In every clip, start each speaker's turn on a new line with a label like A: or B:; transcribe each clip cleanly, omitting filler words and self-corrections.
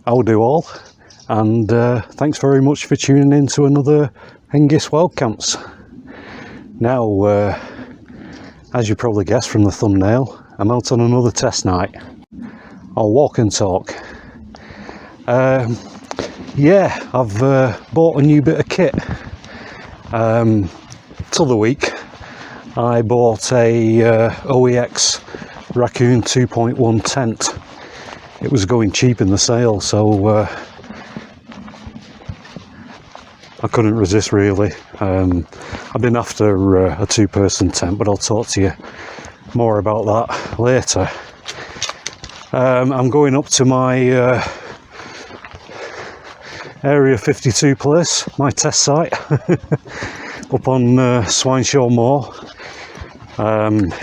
A: I'll do all, and thanks very much for tuning in to another Hengist Wild Camps. Now, as you probably guessed from the thumbnail, I'm out on another test night. I'll walk and talk. Yeah, I've bought a new bit of kit. T'other week, I bought a OEX Rakoon 2.1 tent. It was going cheap in the sale, so I couldn't resist really. I've been after a two-person tent, but I'll talk to you more about that later. I'm going up to my Area 52 place, my test site, up on Swineshaw Moor.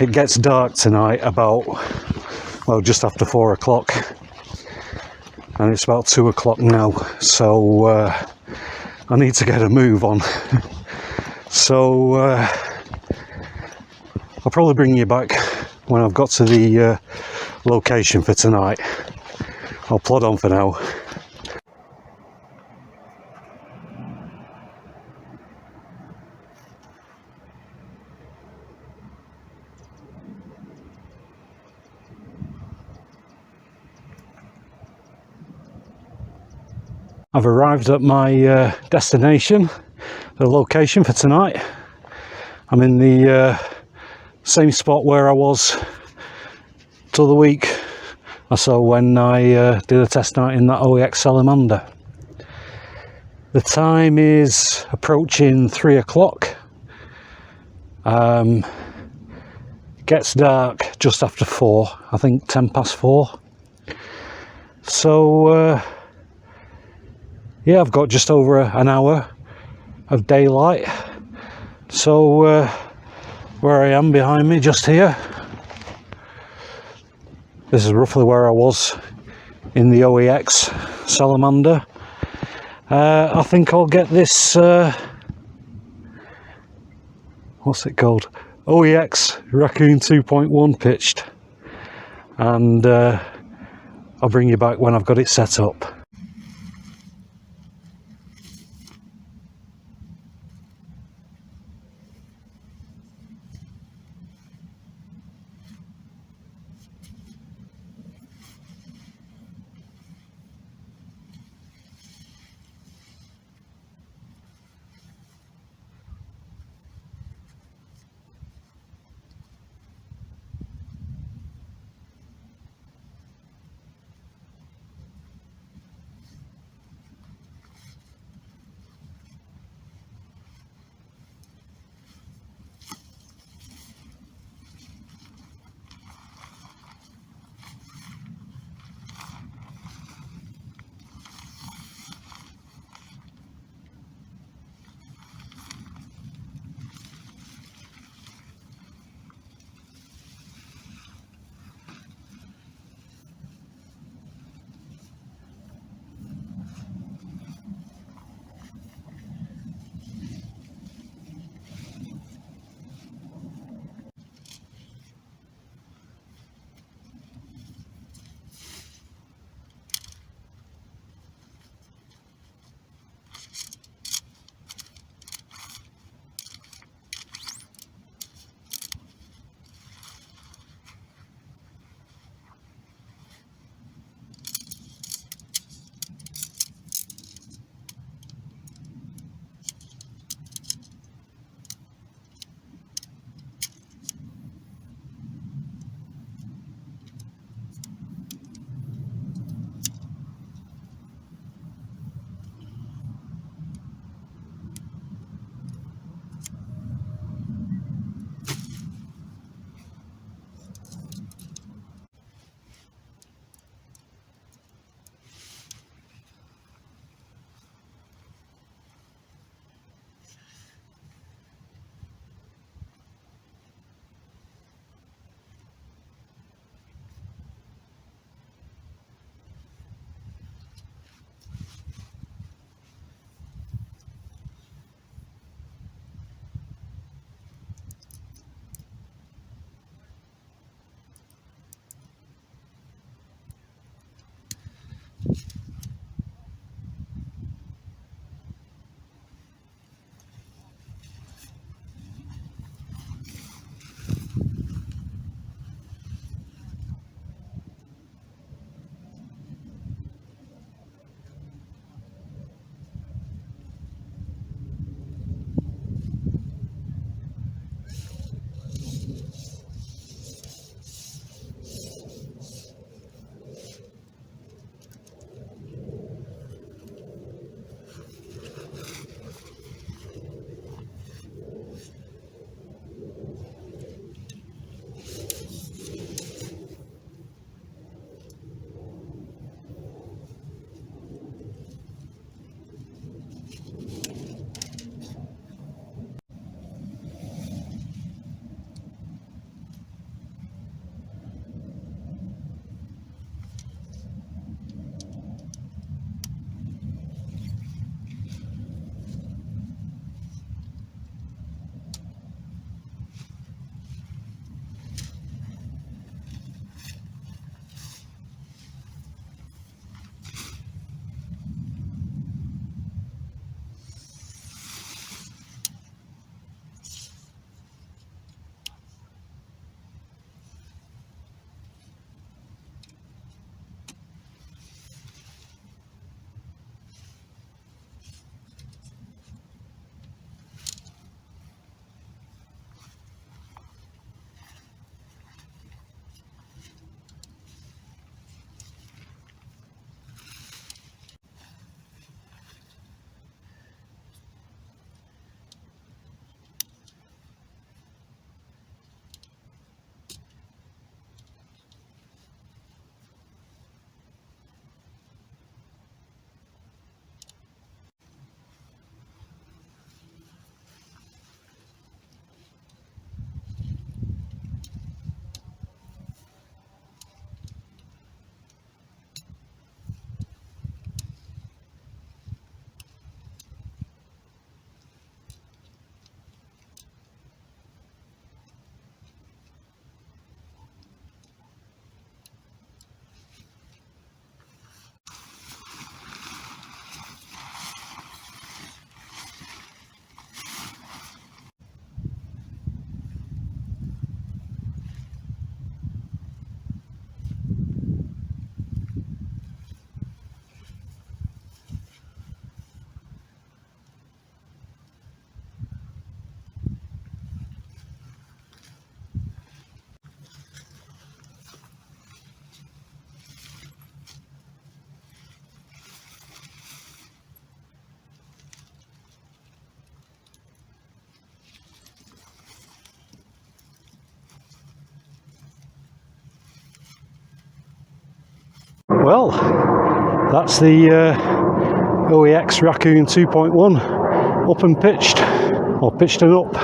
A: It gets dark tonight about, well, just after 4 o'clock, and it's about 2 o'clock now, so I need to get a move on. So I'll probably bring you back when I've got to the location for tonight. I'll plod on for now. I've arrived at my destination, the location for tonight. I'm in the same spot where I was t'other week or so when I did a test night in that OEX Salamander. The time is approaching 3 o'clock. Gets dark just after 4, I think 10 past 4. So yeah, I've got just over an hour of daylight. So where I am behind me, just here, this is roughly where I was in the OEX Salamander. I think I'll get this, what's it called? OEX Rakoon 2.1 pitched, and I'll bring you back when I've got it set up. Well, that's the OEX Rakoon 2.1 up and pitched, or pitched and up.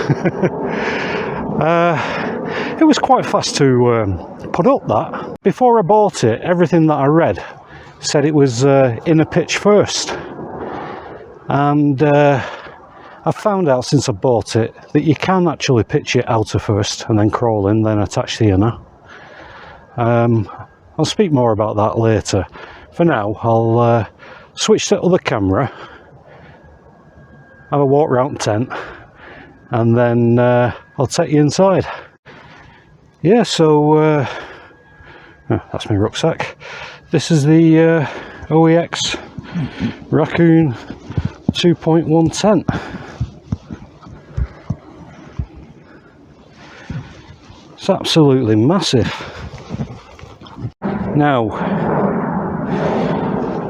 A: It was quite fast to put up that. Before I bought it, everything that I read said it was inner pitch first. And I found out since I bought it that you can actually pitch it outer first and then crawl in, then attach the inner. I'll speak more about that later. For now, I'll switch to the other camera, have a walk around the tent, and then I'll take you inside. Yeah, so that's my rucksack. This is the OEX Rakoon 2.1 tent. It's absolutely massive. Now,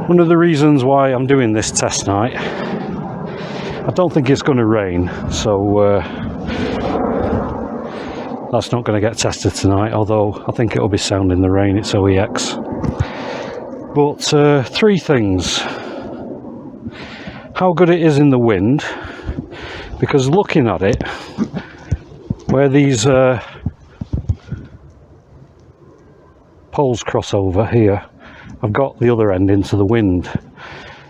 A: one of the reasons why I'm doing this test night, I don't think it's going to rain, so that's not going to get tested tonight, although I think it'll be sound in the rain. It's OEX. But three things. How good it is in the wind, because looking at it, where these poles cross over here, I've got the other end into the wind.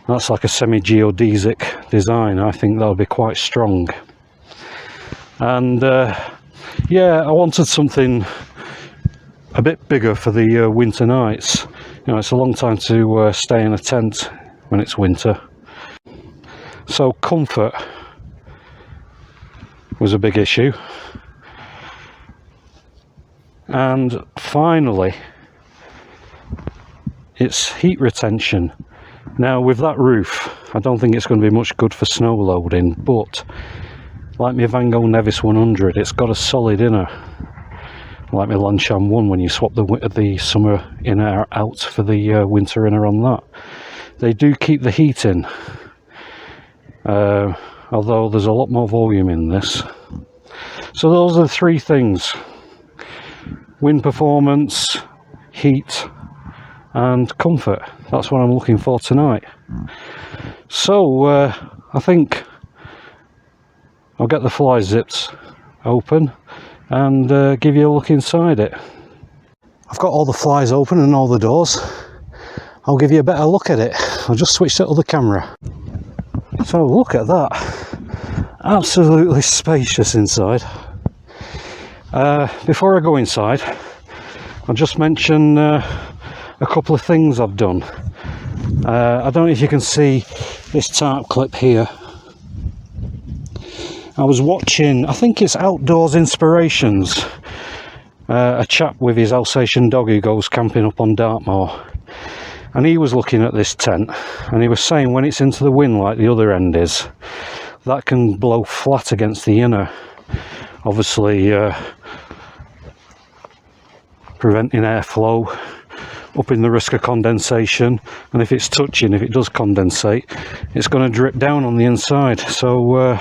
A: That's like a semi-geodesic design. I think that'll be quite strong. And yeah, I wanted something a bit bigger for the winter nights. You know, it's a long time to stay in a tent when it's winter. So comfort was a big issue. And finally, it's heat retention. Now with that roof, I don't think it's going to be much good for snow loading, but like my Van Gogh Nevis 100, it's got a solid inner. Like my Lancham 1, when you swap the summer inner out for the winter inner on that. They do keep the heat in, although there's a lot more volume in this. So those are the three things: wind performance, heat, and comfort. That's what I'm looking for tonight. So I think I'll get the fly zips open and give you a look inside it. I've got all the flies open and all the doors. I'll give you a better look at it. I'll just switch to the other camera. So look at that. Absolutely spacious inside. Before I go inside, I'll just mention a couple of things I've done. I don't know if you can see this tarp clip here. I was watching, I think it's Outdoors Inspirations, a chap with his Alsatian dog who goes camping up on Dartmoor, and he was looking at this tent and he was saying when it's into the wind like the other end is, that can blow flat against the inner, obviously preventing airflow, upping the risk of condensation, and if it's touching, if it does condensate, it's going to drip down on the inside. So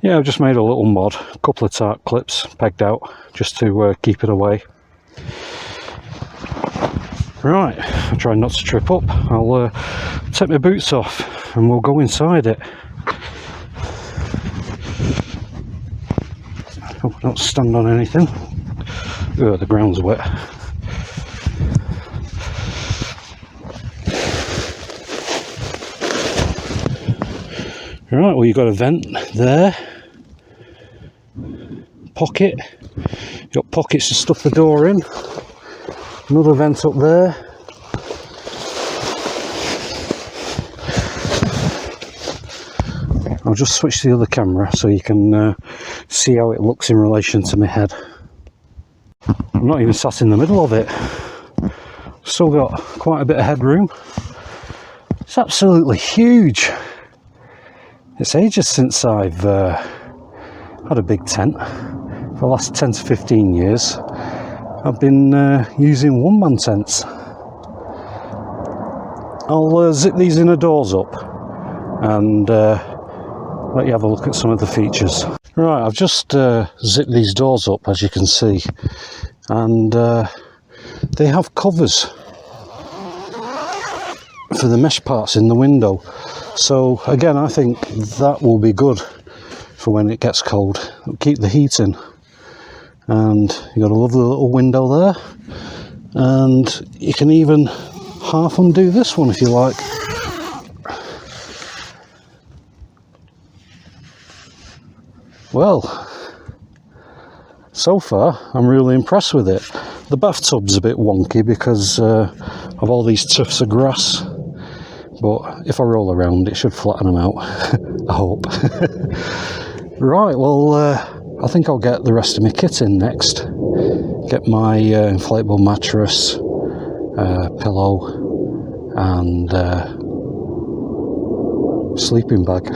A: yeah, I've just made a little mod, a couple of tarp clips pegged out just to keep it away. Right, I'll try not to trip up. I'll take my boots off and we'll go inside it. Hope I don't stand on anything. Oh, the ground's wet. Right, well, you've got a vent there, pocket, you've got pockets to stuff the door in, another vent up there, I'll just switch to the other camera so you can see how it looks in relation to my head. I'm not even sat in the middle of it, still got quite a bit of headroom. It's absolutely huge. It's ages since I've had a big tent. For the last 10 to 15 years I've been using one-man tents. I'll zip these inner doors up and let you have a look at some of the features. Right, I've just zipped these doors up, as you can see, and they have covers. for the mesh parts in the window. So again, I think that will be good for when it gets cold. It'll keep the heat in. And you've got a lovely little window there. And you can even half undo this one if you like. Well, so far I'm really impressed with it. The bathtub's a bit wonky because of all these tufts of grass, but if I roll around it should flatten them out. I hope. Right, well I think I'll get the rest of my kit in next. Get my inflatable mattress, pillow and sleeping bag.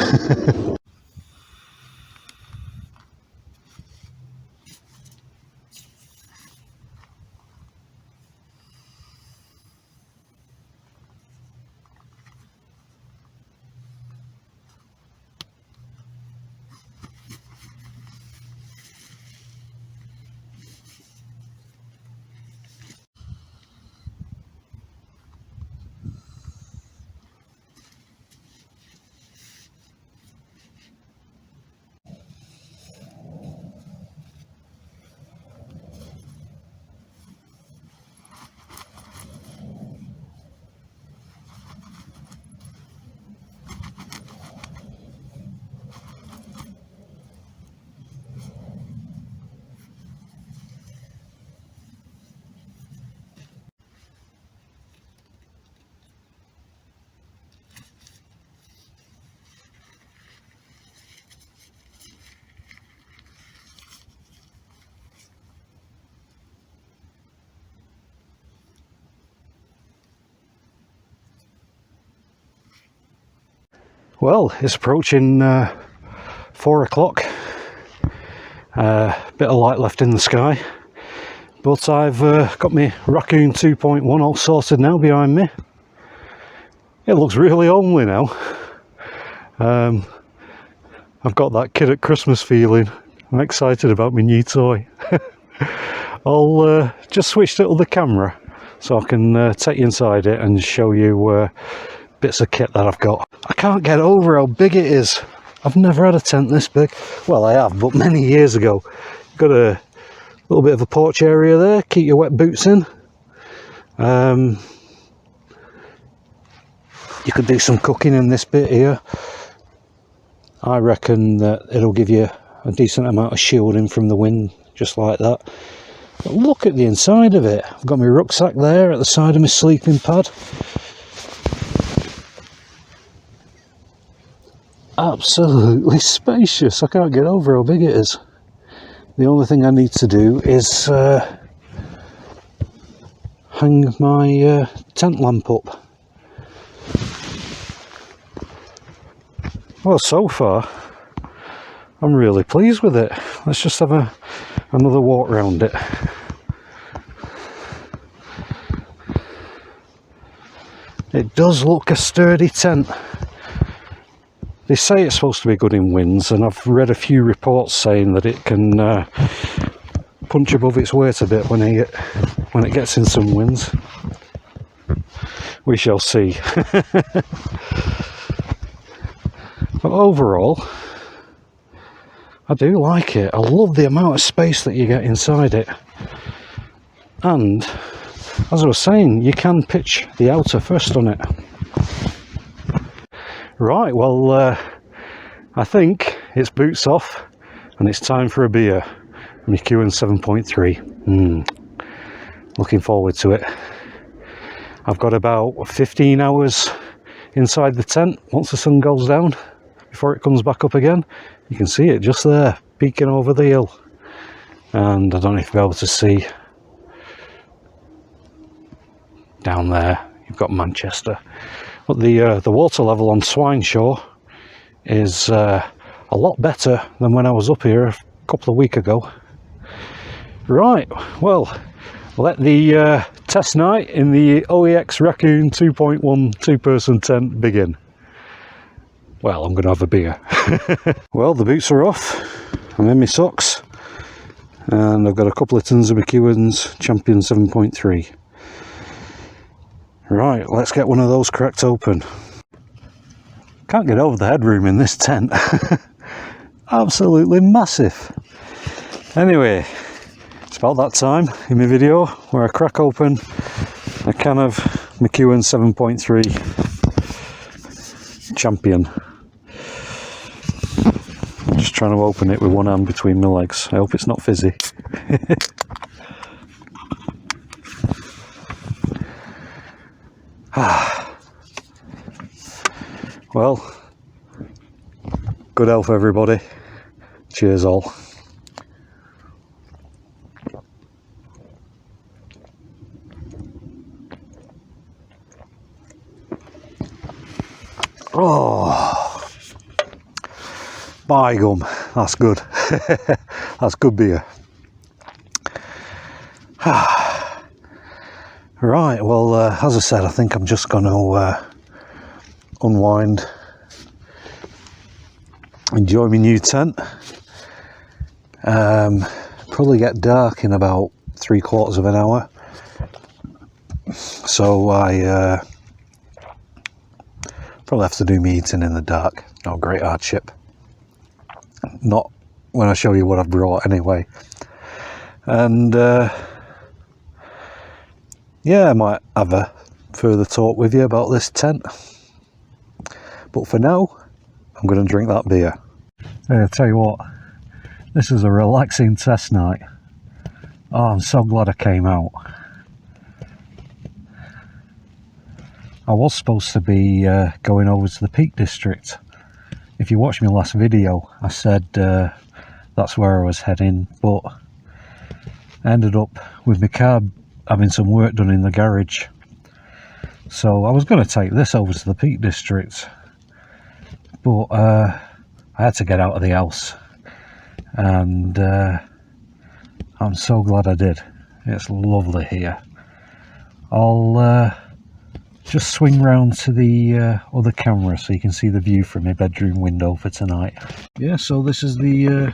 A: Well, it's approaching 4 o'clock. Bit of light left in the sky, but I've got my Rakoon 2.1 all sorted now behind me. It looks really homely now. I've got that kid at Christmas feeling. I'm excited about my new toy. I'll just switch to the camera so I can take you inside it and show you bits of kit that I've got. I can't get over how big it is. I've never had a tent this big. Well, I have, but many years ago. Got a little bit of a porch area there, keep your wet boots in. You could do some cooking in this bit here. I reckon that it'll give you a decent amount of shielding from the wind, just like that. But look at the inside of it. I've got my rucksack there at the side of my sleeping pad. Absolutely spacious. I can't get over how big it is. The only thing I need to do is hang my tent lamp up. Well, so far I'm really pleased with it. Let's just have another walk around it. It does look a sturdy tent. They say it's supposed to be good in winds, and I've read a few reports saying that it can punch above its weight a bit when it gets in some winds. We shall see. But overall, I do like it. I love the amount of space that you get inside it. And, as I was saying, you can pitch the outer first on it. Right, well, I think it's boots off and it's time for a beer. My Rakoon 7.3. Looking forward to it. I've got about 15 hours inside the tent once the sun goes down before it comes back up again. You can see it just there, peeking over the hill. And I don't know if you'll be able to see down there, you've got Manchester. But the water level on Swineshaw is a lot better than when I was up here a couple of weeks ago. Right, well, let the test night in the OEX Rakoon 2.1 two-person tent begin. Well, I'm going to have a beer. Well, the boots are off. I'm in my socks. And I've got a couple of tins of Rakoon's Champion 7.3. Right, let's get one of those cracked open. Can't get over the headroom in this tent. Absolutely massive. Anyway, it's about that time in my video where I crack open a can of McEwen 7.3 Champion. I'm just trying to open it with one hand between my legs. I hope it's not fizzy. Well, good health everybody. Cheers all. Oh, by gum, that's good. That's good beer. Right, well, as I said, I think I'm just going to unwind, enjoy my new tent. Probably get dark in about 3/4 of an hour, so I probably have to do my eating in the dark. No great hardship, not when I show you what I've brought anyway. And yeah, I might have a further talk with you about this tent, but for now I'm going to drink that beer. I'll tell you what, this is a relaxing test night. Oh, I'm so glad I came out. I was supposed to be going over to the Peak District. If you watched my last video, I said that's where I was heading, but I ended up with my car having some work done in the garage. So I was going to take this over to the Peak District, but I had to get out of the house, and I'm so glad I did. It's lovely here. I'll just swing round to the other camera so you can see the view from my bedroom window for tonight. Yeah, so this is the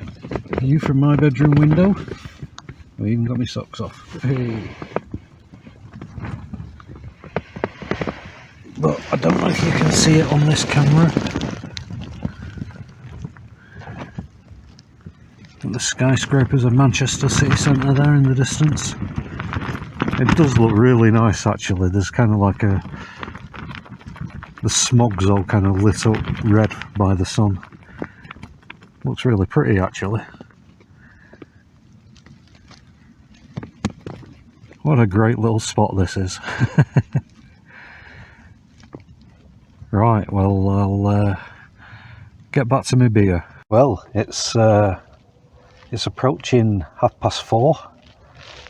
A: view from my bedroom window. I even got my socks off. Hey. But I don't know if you can see it on this camera. The skyscrapers of Manchester city centre there in the distance. It does look really nice actually. There's kind of like the smog's all kind of lit up red by the sun. Looks really pretty actually. What a great little spot this is. Right, well, I'll get back to my beer. Well, it's approaching 4:30.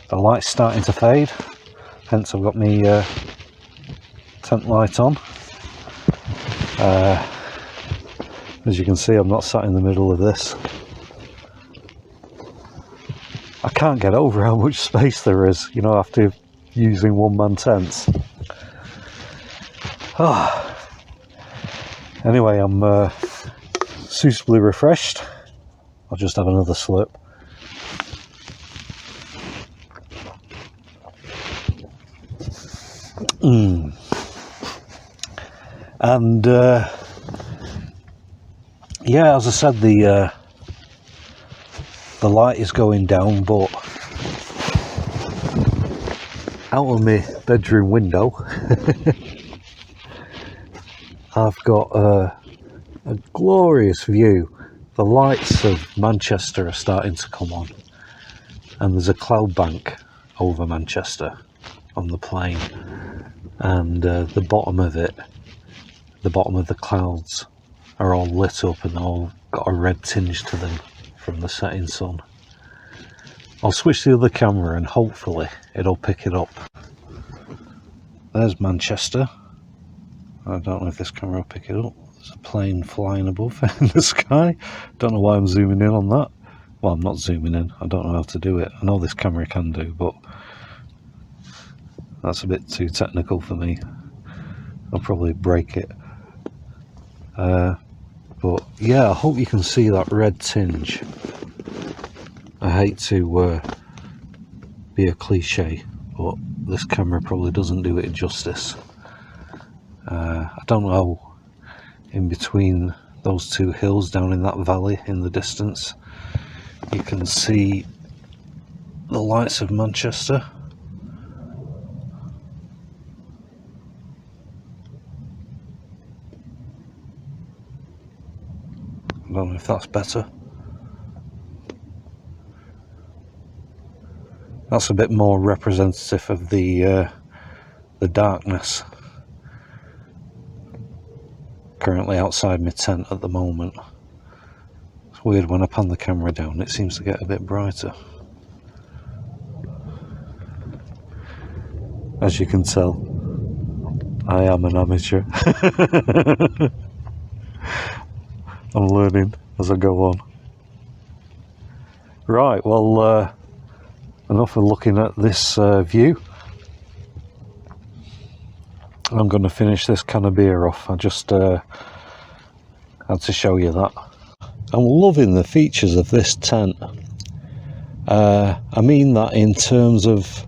A: The light's starting to fade, hence I've got my tent light on. As you can see, I'm not sat in the middle of this. I can't get over how much space there is, you know, after using one-man tents. Anyway, I'm suitably refreshed. I'll just have another slurp. And yeah, as I said, the light is going down, but out of my bedroom window I've got a glorious view. The lights of Manchester are starting to come on, and there's a cloud bank over Manchester on the plain, and the bottom of it, the bottom of the clouds are all lit up and all got a red tinge to them from the setting sun. I'll switch the other camera and hopefully it'll pick it up. There's Manchester. I don't know if this camera will pick it up. There's a plane flying above in the sky. Don't know why I'm zooming in on that. Well, I'm not zooming in. I don't know how to do it. I know this camera can do, but that's a bit too technical for me. I'll probably break it. But yeah, I hope you can see that red tinge. I hate to be a cliche, but this camera probably doesn't do it justice. I don't know, in between those two hills down in that valley in the distance, you can see the lights of Manchester. I don't know if that's better. That's a bit more representative of the darkness currently outside my tent at the moment. It's weird, when I pan the camera down it seems to get a bit brighter. As you can tell, I am an amateur. I'm learning as I go on. Right, well, enough of looking at this view. I'm going to finish this can of beer off. I just had to show you that. I'm loving the features of this tent. I mean that in terms of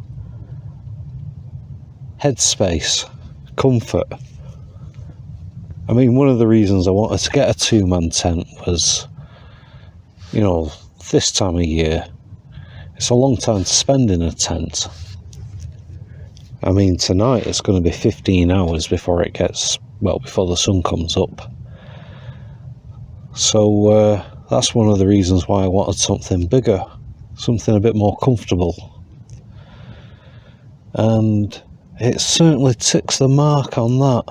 A: headspace, comfort. I mean, one of the reasons I wanted to get a two-man tent was, you know, this time of year, it's a long time to spend in a tent. I mean, tonight it's going to be 15 hours before it gets, well, before the sun comes up. So that's one of the reasons why I wanted something bigger, something a bit more comfortable. And it certainly ticks the mark on that.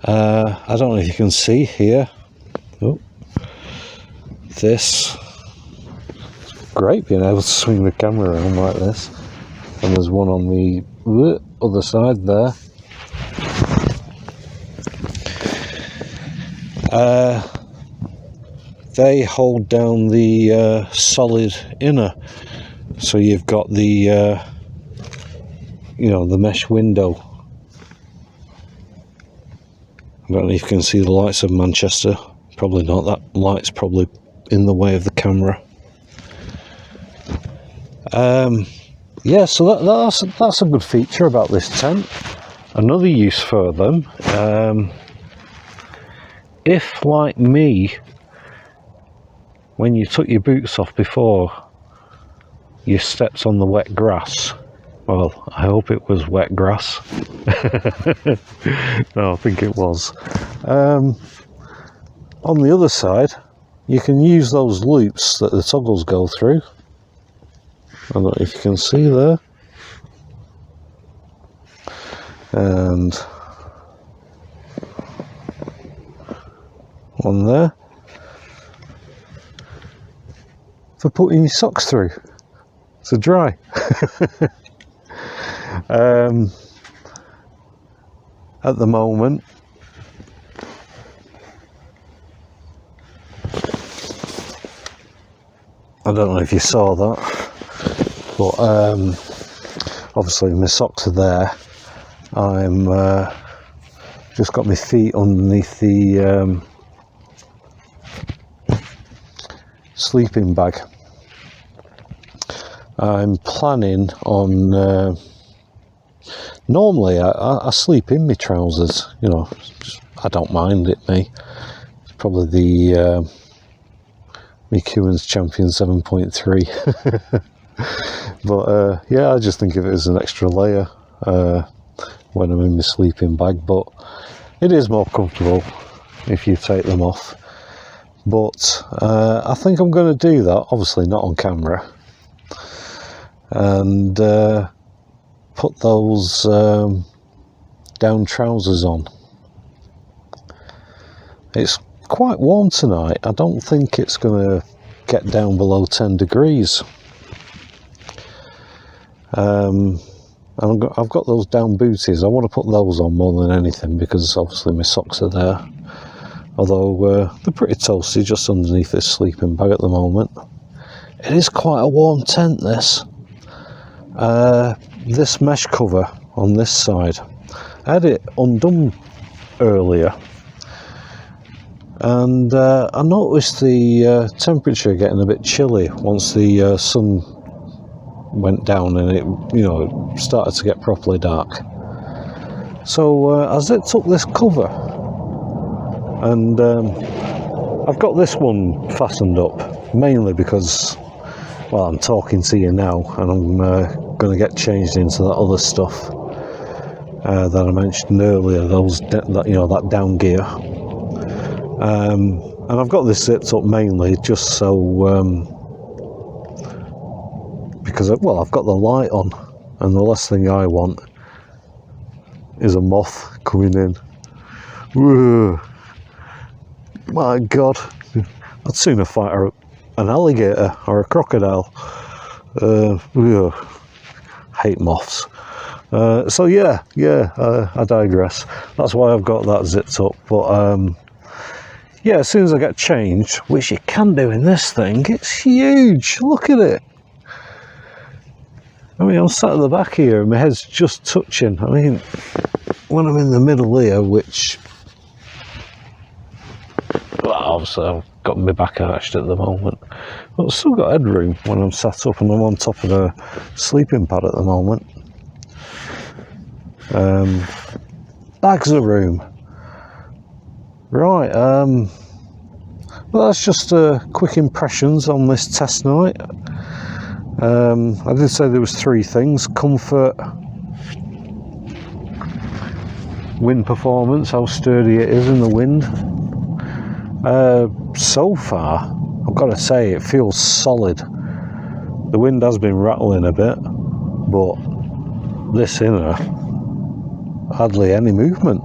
A: I don't know if you can see here. Oh, this. It's great being able to swing the camera around like this. And there's one on the other side there. They hold down the solid inner, so you've got the you know, the mesh window. I don't know if you can see the lights of Manchester. Probably not. That light's probably in the way of the camera. Yeah, so that's a good feature about this tent. Another use for them, if, like me, when you took your boots off before you stepped on the wet grass, well, I hope it was wet grass. No, I think it was. On the other side, you can use those loops that the toggles go through. I don't know if you can see there. And one there. For putting your socks through to dry. At the moment, I don't know if you saw that, but obviously my socks are there. I'm just got my feet underneath the sleeping bag. I'm planning on normally I sleep in my trousers, you know, I don't mind it, me. It's probably the Rakoon's Champion 7.3. But yeah, I just think of it as an extra layer when I'm in my sleeping bag, but it is more comfortable if you take them off. But I think I'm going to do that, obviously not on camera, and put those down trousers on. It's quite warm tonight. I don't think it's going to get down below 10 degrees. I've got those down booties. I want to put those on more than anything because obviously my socks are there. Although they're pretty toasty just underneath this sleeping bag at the moment. It is quite a warm tent, this. This mesh cover on this side, I had it undone earlier, and I noticed the temperature getting a bit chilly once the sun went down and it, you know, started to get properly dark. So I zipped up this cover, and I've got this one fastened up mainly because, well, I'm talking to you now, and I'm going to get changed into that other stuff that I mentioned earlier. That down gear, and I've got this zipped up mainly just so because I've got the light on, and the last thing I want is a moth coming in. Whoa. My God, I'd sooner fight an alligator or a crocodile. Hate moths. So I digress. That's why I've got that zipped up. But yeah, as soon as I get changed, which you can do in this thing, it's huge. Look at it. I mean, I'm sat at the back here and my head's just touching. I mean, when I'm in the middle here, which, well, obviously I've got my back arched at the moment, but I've still got headroom when I'm sat up, and I'm on top of a sleeping pad at the moment. Bags of room. Right, well, that's just quick impressions on this test night. I did say there was 3 things: comfort, wind performance, how sturdy it is in the wind. So far, I've got to say, it feels solid. The wind has been rattling a bit, but this inner, hardly any movement.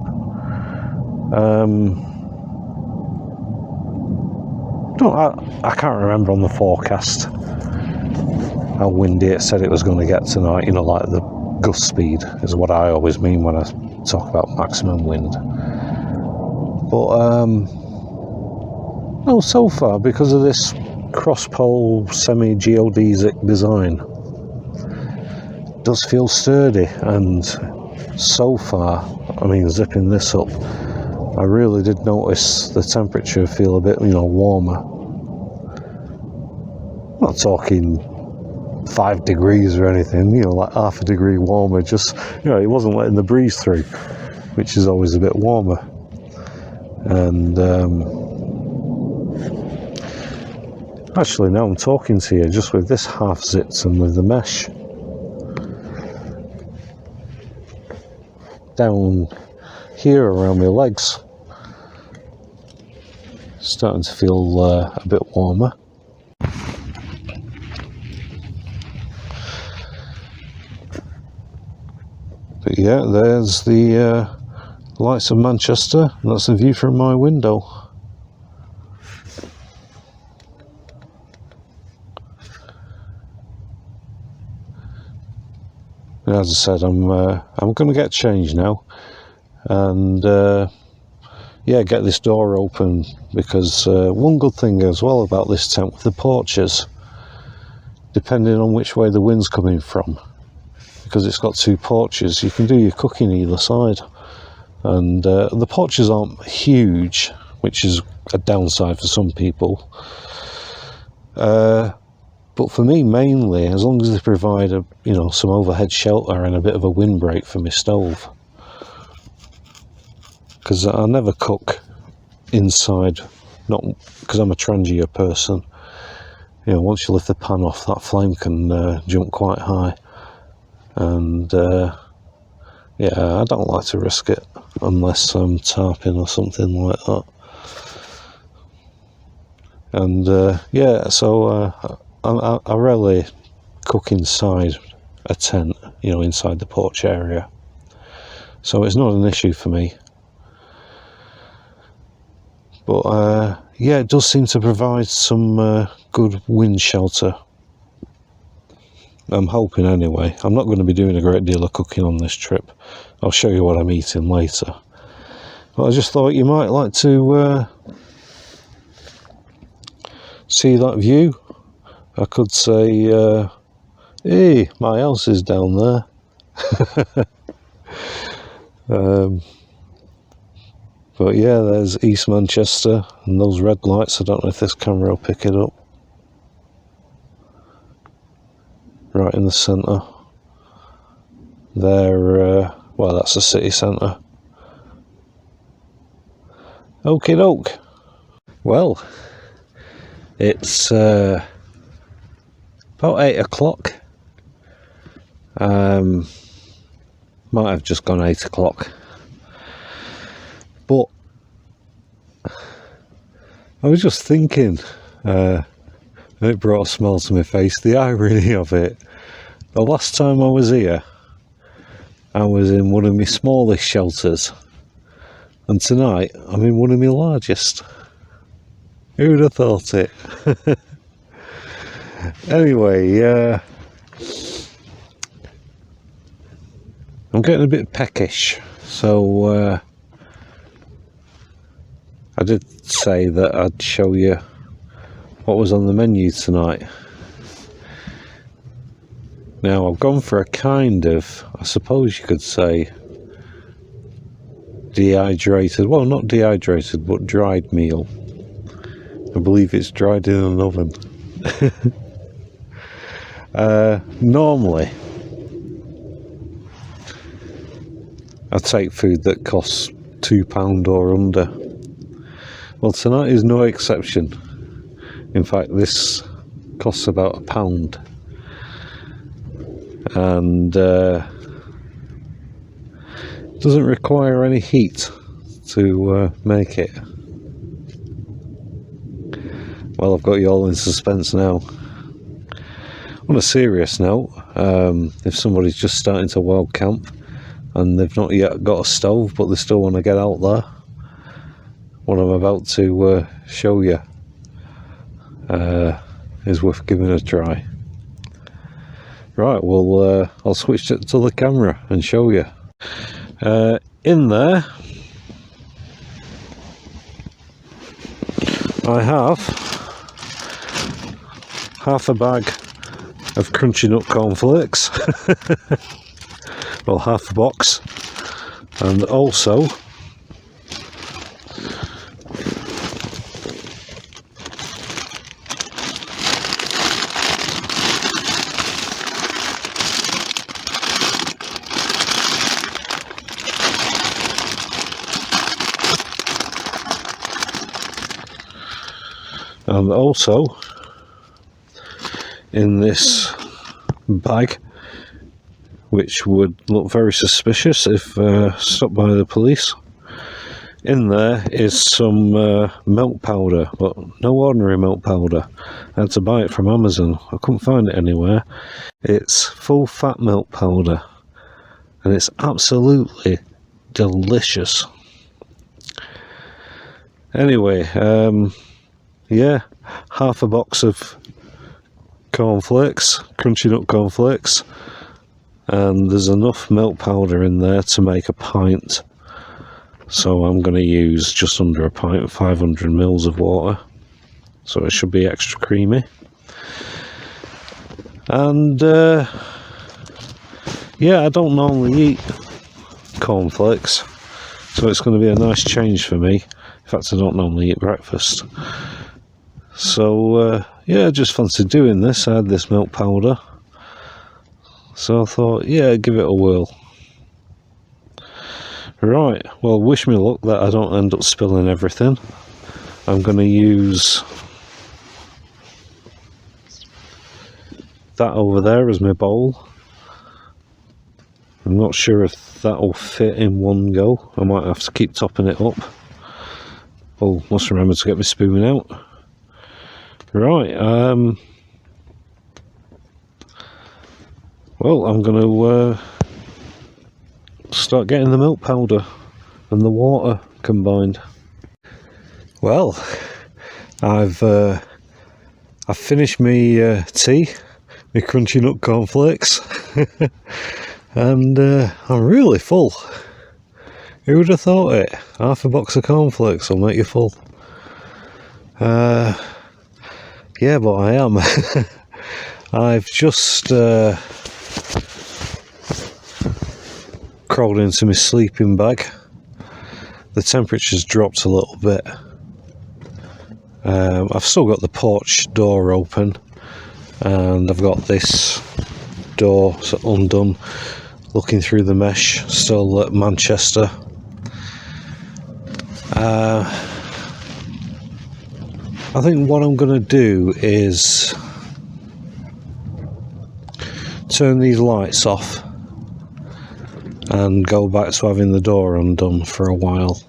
A: I can't remember on the forecast how windy it said it was going to get tonight. You know, like the gust speed is what I always mean when I talk about maximum wind. But no, so far, because of this cross-pole semi-geodesic design, it does feel sturdy. And so far, I mean, zipping this up, I really did notice the temperature feel a bit, warmer. I'm not talking 5 degrees or anything, like half a degree warmer, just, it wasn't letting the breeze through, which is always a bit warmer. And actually, now I'm talking to you, just with this half zipped and with the mesh down here around my legs, starting to feel a bit warmer. But yeah, there's the lights of Manchester, and that's the view from my window. As I said, I'm going to get changed now, and get this door open, because one good thing as well about this tent with the porches, depending on which way the wind's coming from, because it's got 2 porches, you can do your cooking either side. And the porches aren't huge, which is a downside for some people. But for me, mainly, as long as they provide some overhead shelter and a bit of a windbreak for my stove, because I never cook inside, not because I'm a trangier person. Once you lift the pan off, that flame can jump quite high, and I don't like to risk it unless I'm tarping or something like that. And so I rarely cook inside a tent, inside the porch area, so it's not an issue for me. But it does seem to provide some good wind shelter. I'm hoping anyway. I'm not going to be doing a great deal of cooking on this trip. I'll show you what I'm eating later. But I just thought you might like to see that view. I could say, hey, my house is down there. But yeah, there's East Manchester, and those red lights, I don't know if this camera will pick it up. Right in the centre. They're Well, that's the city centre. Okie doke. Well, it's about 8 o'clock. Might have just gone 8 o'clock. But I was just thinking, and it brought a smile to my face, the irony of it. The last time I was here, I was in one of my smallest shelters, and tonight I'm in one of my largest. Who'd have thought it? Anyway, I'm getting a bit peckish, so I did say that I'd show you what was on the menu tonight. Now, I've gone for a kind of, I suppose you could say, dehydrated, well, not dehydrated, but dried meal. I believe it's dried in an oven. Normally, I take food that costs £2 or under. Well, tonight is no exception. In fact, this costs about £1. And doesn't require any heat to make it. Well, I've got you all in suspense now. On a serious note, if somebody's just starting to wild camp and they've not yet got a stove but they still want to get out there, what I'm about to show you is worth giving a try. Right, well, I'll switch it to the camera and show you. In there, I have half a bag of crunchy nut cornflakes, well, half a box, and also in this bag, which would look very suspicious if stopped by the police, in there is some milk powder, but no ordinary milk powder. I had to buy it from Amazon. I couldn't find it anywhere. It's full fat milk powder, and it's absolutely delicious. Anyway, yeah, half a box of cornflakes, crunchy nut cornflakes, and there's enough milk powder in there to make a pint. So I'm going to use just under a pint, 500 mils of water. So it should be extra creamy. And yeah, I don't normally eat cornflakes, so it's going to be a nice change for me. In fact, I don't normally eat breakfast. So yeah, I just fancied doing this. I had this milk powder, so I thought, yeah, give it a whirl. Right, well, wish me luck that I don't end up spilling everything. I'm going to use that over there as my bowl. I'm not sure if that'll fit in one go. I might have to keep topping it up. Oh, must remember to get my spoon out. Right, well, I'm going to start getting the milk powder and the water combined. Well, I've finished my tea, my crunchy nut cornflakes, and I'm really full. Who would have thought it? Half a box of cornflakes will make you full. Yeah, but I am. I've just crawled into my sleeping bag. The temperature's dropped a little bit. I've still got the porch door open, and I've got this door undone. looking through the mesh, still at Manchester. I think what I'm going to do is turn these lights off and go back to having the door undone for a while,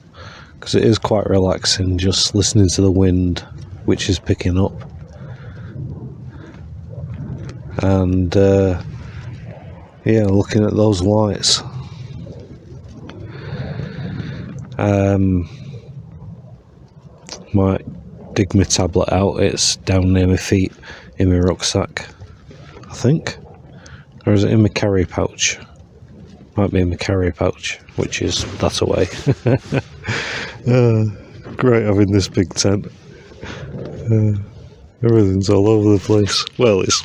A: because it is quite relaxing just listening to the wind, which is picking up, and yeah, looking at those lights. Might dig my tablet out. It's down near my feet in my rucksack, I think, or is it in my carry pouch? Might be in my carry pouch, which is that away. Great having this big tent. Everything's all over the place. Well, it's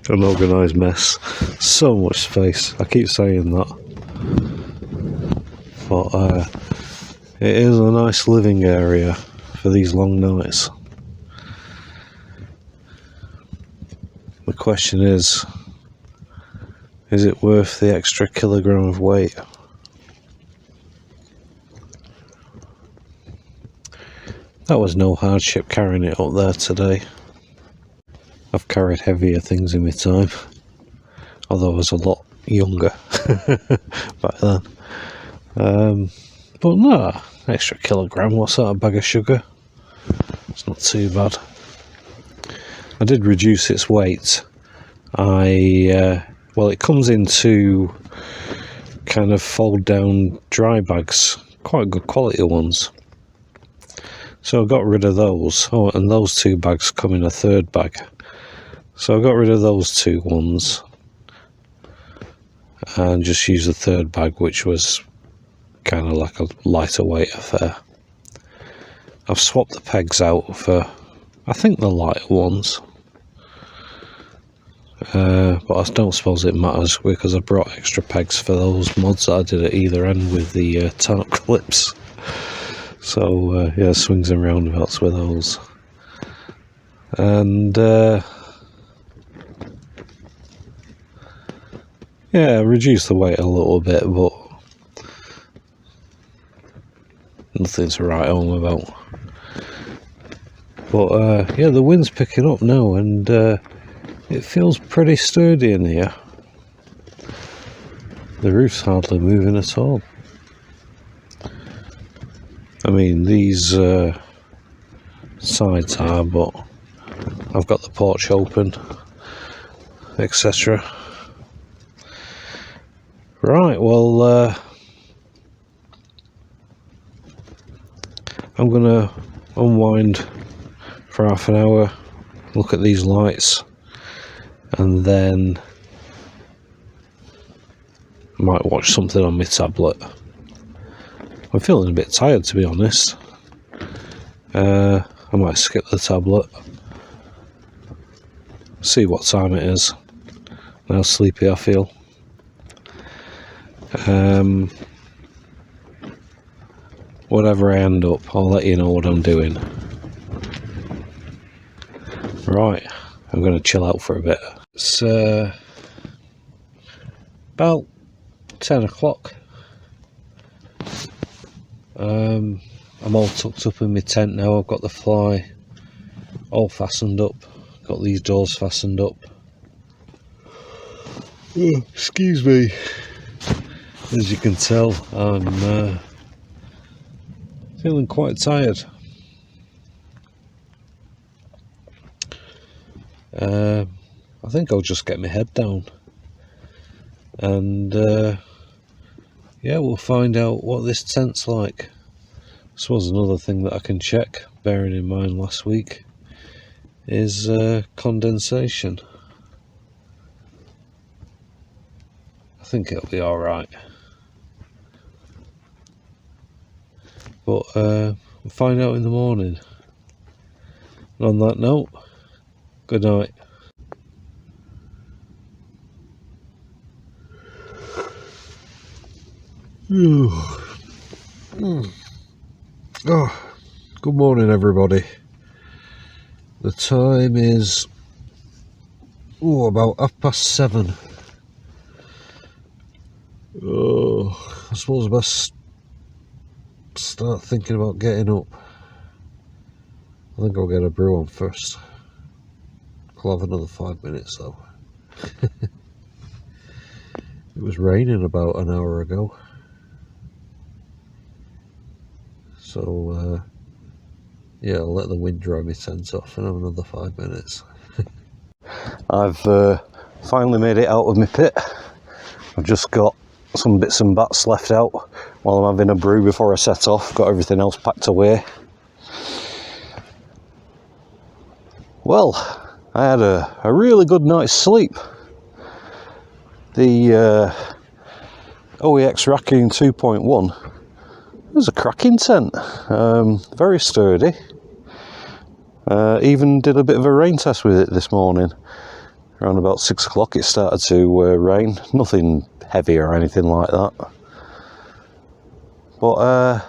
A: an organised mess. So much space. I keep saying that, but it is a nice living area for these long nights. The question is it worth the extra kilogram of weight? That was no hardship carrying it up there today. I've carried heavier things in my time, although I was a lot younger back then. But no, extra kilogram, what's that, a bag of sugar? It's not too bad. I did reduce its weight. Well, it comes in two kind of fold down dry bags, quite good quality ones. So I got rid of those. Oh, and those two bags come in a third bag. So I got rid of those two ones and just used the third bag, which was kind of like a lighter weight affair. I've swapped the pegs out for, I think, the lighter ones. But I don't suppose it matters because I brought extra pegs for those mods that I did at either end with the tarp clips. So yeah, swings and roundabouts with those. And yeah, reduce the weight a little bit, but nothing to write home about. But yeah, the wind's picking up now, and it feels pretty sturdy in here. The roof's hardly moving at all. I mean, these sides are, but I've got the porch open, etc. Right, well, I'm going to unwind for half an hour, look at these lights, and then I might watch something on my tablet. I'm feeling a bit tired, to be honest. I might skip the tablet, see what time it is, and how sleepy I feel. Whatever I end up, I'll let you know what I'm doing. Right, I'm going to chill out for a bit. It's about 10 o'clock. I'm all tucked up in my tent now. I've got the fly all fastened up, got these doors fastened up. Oh, excuse me. As you can tell, I'm feeling quite tired. I think I'll just get my head down and yeah, we'll find out what this tent's like. I suppose another thing that I can check, bearing in mind last week, is condensation. I think it'll be alright. But we'll find out in the morning. And on that note, good night. Oh, good morning, everybody. The time is about 7:30.
B: Oh, I suppose I best start thinking about getting up. I think I'll get a brew on first. I'll have another 5 minutes though. It was raining about an hour ago. So, yeah, I'll let the wind dry my tent off and have another 5 minutes.
A: I've finally made it out of my pit. I've just got some bits and bats left out while I'm having a brew before I set off. Got everything else packed away. Well, I had a really good night's sleep. The OEX Rakoon 2.1 was a cracking tent, very sturdy. Even did a bit of a rain test with it this morning. Around about 6 o'clock it started to rain. Nothing heavy or anything like that. But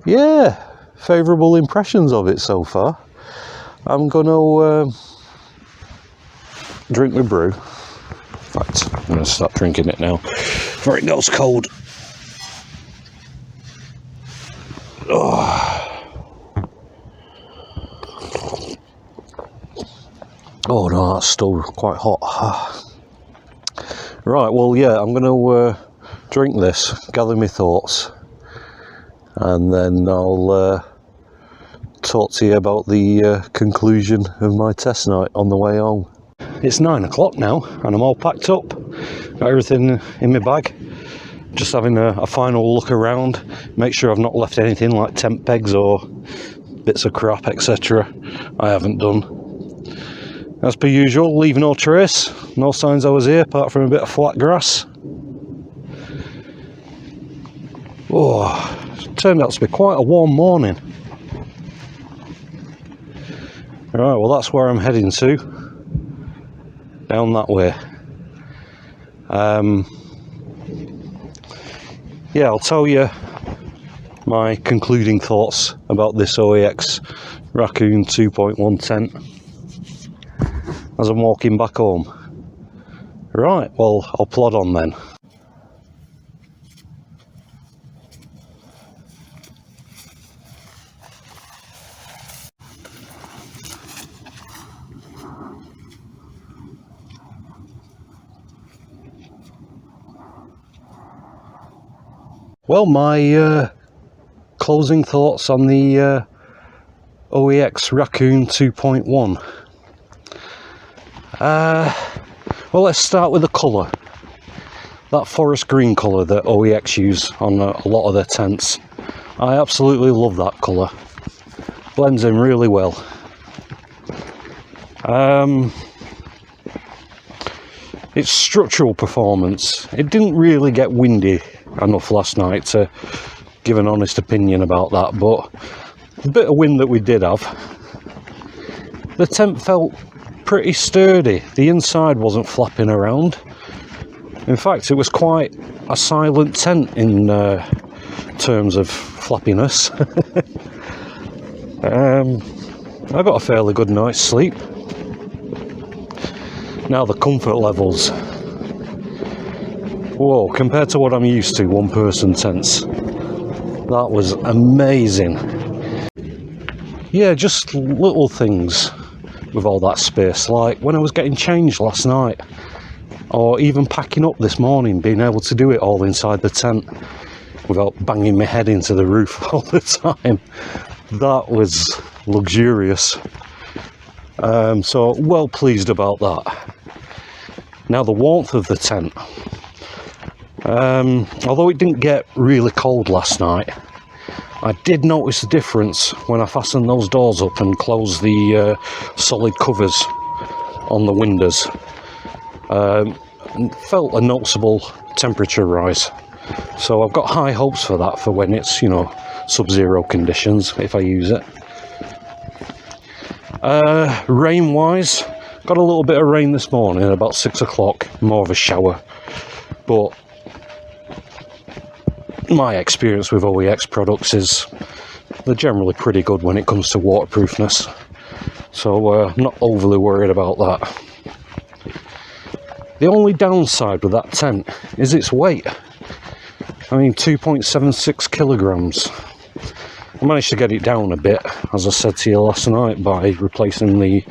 A: yeah, favourable impressions of it so far. I'm going to drink my brew. In fact, I'm going to start drinking it now before it goes cold. Oh no, that's still quite hot. Right, well, yeah, I'm going to drink this, gather my thoughts, and then I'll talk to you about the conclusion of my test night on the way home. It's 9 o'clock now, and I'm all packed up. Got everything in my bag. Just having a final look around, make sure I've not left anything like tent pegs or bits of crap, etc. I haven't done. As per usual, leave no trace, no signs I was here apart from a bit of flat grass. Oh, it turned out to be quite a warm morning. Right, well that's where I'm heading to, down that way. Yeah, I'll tell you my concluding thoughts about this OEX Rakoon 2.1 tent as I'm walking back home. Right, well, I'll plod on then. Well, my closing thoughts on the OEX Rakoon 2.1. Well, let's start with the colour. That forest green colour that OEX use on a lot of their tents. I absolutely love that colour. Blends in really well. Its structural performance. It didn't really get windy enough last night to give an honest opinion about that, but the bit of wind that we did have, the tent felt pretty sturdy. The inside wasn't flapping around. In fact, it was quite a silent tent in terms of flappiness. I got a fairly good night's sleep. Now the comfort levels. Whoa, compared to what I'm used to, one-person tents. That was amazing. Yeah, just little things with all that space, like when I was getting changed last night, or even packing up this morning, being able to do it all inside the tent without banging my head into the roof all the time. That was luxurious. So well pleased about that. Now the warmth of the tent. Although it didn't get really cold last night, I did notice a difference when I fastened those doors up and closed the solid covers on the windows. Felt a noticeable temperature rise. So I've got high hopes for that for when it's, you know, sub-zero conditions if I use it. Rain wise, got a little bit of rain this morning at about 6 o'clock, more of a shower, but my experience with OEX products is they're generally pretty good when it comes to waterproofness, so I'm not overly worried about that. The only downside with that tent is its weight. I mean, 2.76 kilograms. I managed to get it down a bit, as I said to you last night, by replacing the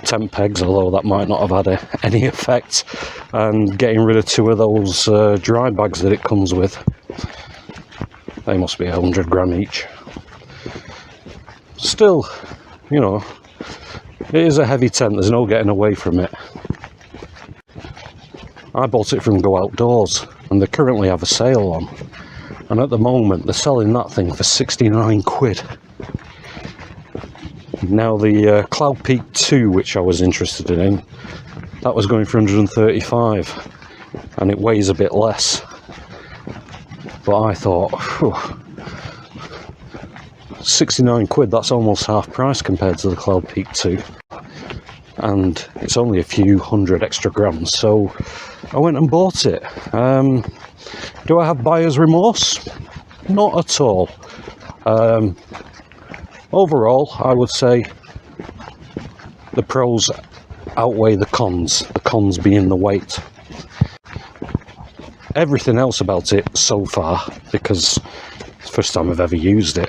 A: tent pegs, although that might not have had any effect, and getting rid of 2 of those dry bags that it comes with. They must be 100 gram each. Still, you know, it is a heavy tent, there's no getting away from it. I bought it from Go Outdoors, and they currently have a sale on. And at the moment, they're selling that thing for 69 quid. Now, the Cloud Peak 2, which I was interested in, that was going for 135, and it weighs a bit less. But I thought, whew, 69 quid, that's almost half price compared to the Cloud Peak 2. And it's only a few hundred extra grams, so I went and bought it. Do I have buyer's remorse? Not at all. Overall, I would say the pros outweigh the cons being the weight. Everything else about it so far, because it's the first time I've ever used it,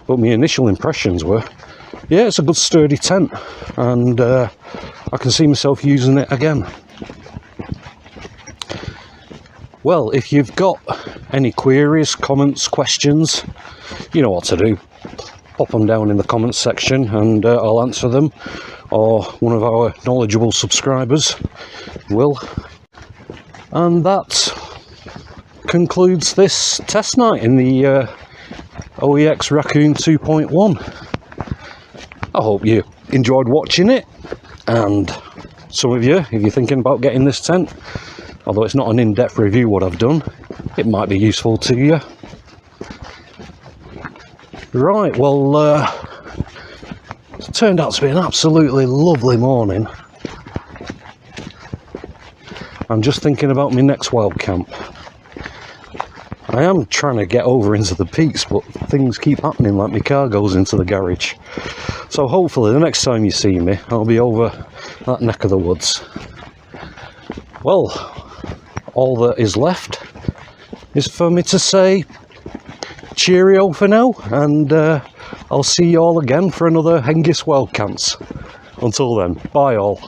A: but my initial impressions were, yeah, it's a good sturdy tent, and I can see myself using it again. Well, if you've got any queries, comments, questions, you know what to do. Pop them down in the comments section and I'll answer them, or one of our knowledgeable subscribers will. And that concludes this test night in the OEX Rakoon 2.1. I hope you enjoyed watching it, and some of you, if you're thinking about getting this tent, although it's not an in-depth review what I've done, it might be useful to you. Right, well, it's turned out to be an absolutely lovely morning. I'm just thinking about my next wild camp. I am trying to get over into the peaks, but things keep happening, like my car goes into the garage. So hopefully the next time you see me, I'll be over that neck of the woods. Well, all that is left is for me to say cheerio for now, and I'll see you all again for another Hengist Wild Camps. Until then, bye all.